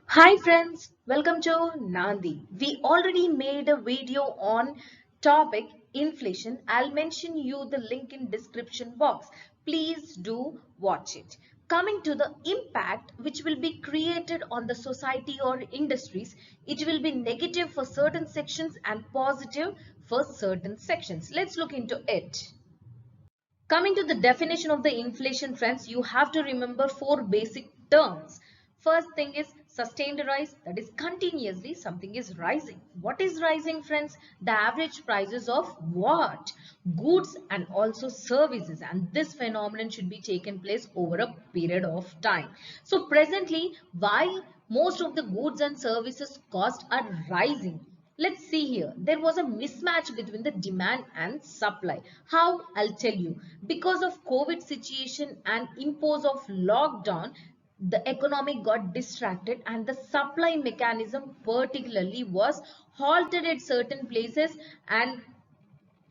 Hi friends, welcome to Nandi. We already made a video on topic inflation. I'll mention you the link in description box. Please do watch it. Coming to the impact which will be created on the society or industries, it will be negative for certain sections and positive for certain sections. Let's look into it. Coming to the definition of the inflation, friends, you have to remember four basic terms. First thing is sustained rise, that is continuously something is rising. What is rising, friends? The average prices of what? Goods and also services, and this phenomenon should be taken place over a period of time. So presently, why most of the goods and services cost are rising? Let's see here. There was a mismatch between the demand and supply. How? I'll tell you. Because of COVID situation and impose of lockdown, the economy got distracted and the supply mechanism particularly was halted at certain places and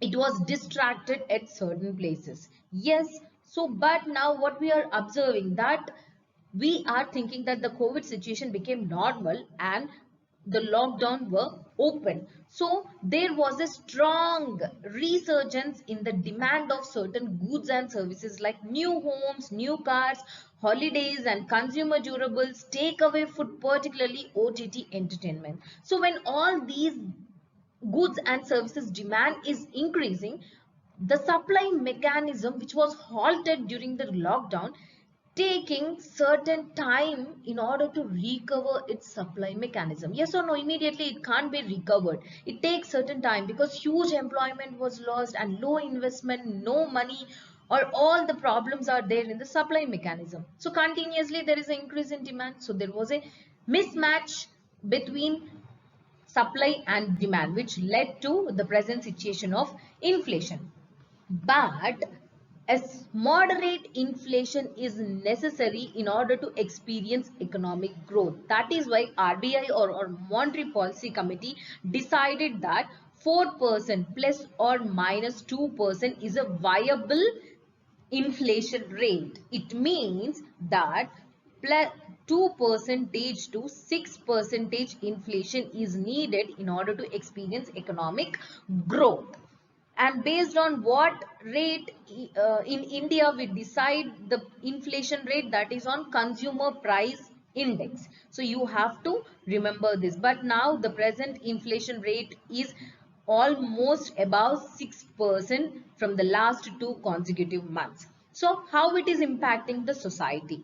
it was distracted at certain places. Yes, so but now what we are observing that we are thinking that the COVID situation became normal and the lockdown were open. So there was a strong resurgence in the demand of certain goods and services like new homes, new cars, holidays and consumer durables, takeaway food, particularly OTT entertainment. So when all these goods and services demand is increasing, the supply mechanism which was halted during the lockdown taking certain time in order to recover its supply mechanism. Yes or no? Immediately it can't be recovered. It takes certain time because huge employment was lost and low investment, no money, or all the problems are there in the supply mechanism. So continuously there is an increase in demand. So there was a mismatch between supply and demand, which led to the present situation of inflation. But as moderate inflation is necessary in order to experience economic growth. That is why RBI or Monetary Policy Committee decided that 4% plus or minus 2% is a viable inflation rate. It means that 2% to 6% inflation is needed in order to experience economic growth. And based on what rate in India we decide the inflation rate, that is on consumer price index. So you have to remember this. But now the present inflation rate is almost above 6% from the last 2 consecutive months. So how it is impacting the society?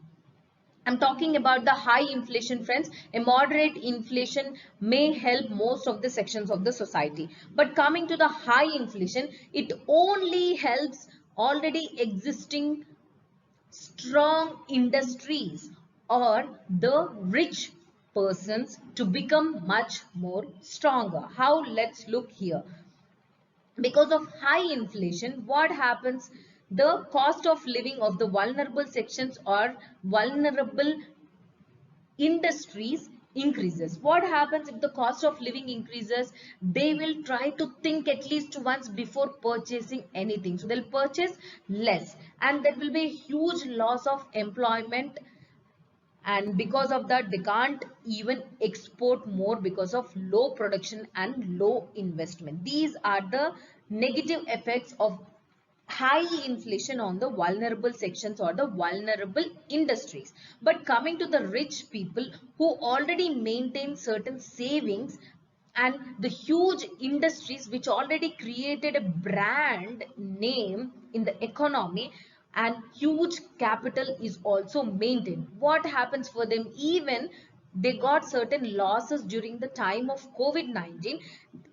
I'm talking about the high inflation, friends. A moderate inflation may help most of the sections of the society. But coming to the high inflation, it only helps already existing strong industries or the rich persons to become much more stronger. How? Let's look here. Because of high inflation, what happens? The cost of living of the vulnerable sections or vulnerable industries increases. What happens if the cost of living increases? They will try to think at least once before purchasing anything. So they'll purchase less and there will be a huge loss of employment, and because of that they can't even export more because of low production and low investment. These are the negative effects of high inflation on the vulnerable sections or the vulnerable industries. But coming to the rich people who already maintain certain savings and the huge industries which already created a brand name in the economy and huge capital is also maintained, what happens for them? Even they got certain losses during the time of COVID-19,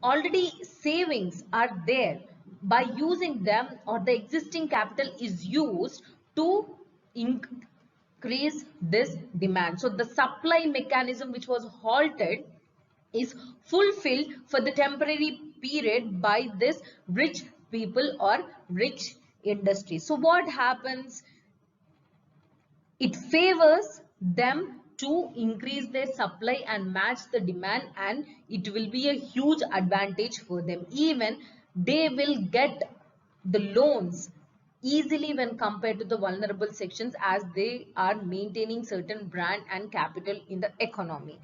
already savings are there. By using them or the existing capital is used to increase this demand. So the supply mechanism which was halted is fulfilled for the temporary period by this rich people or rich industry. So what happens? It favors them to increase their supply and match the demand, and it will be a huge advantage for them. Even they will get the loans easily when compared to the vulnerable sections, as they are maintaining certain brand and capital in the economy.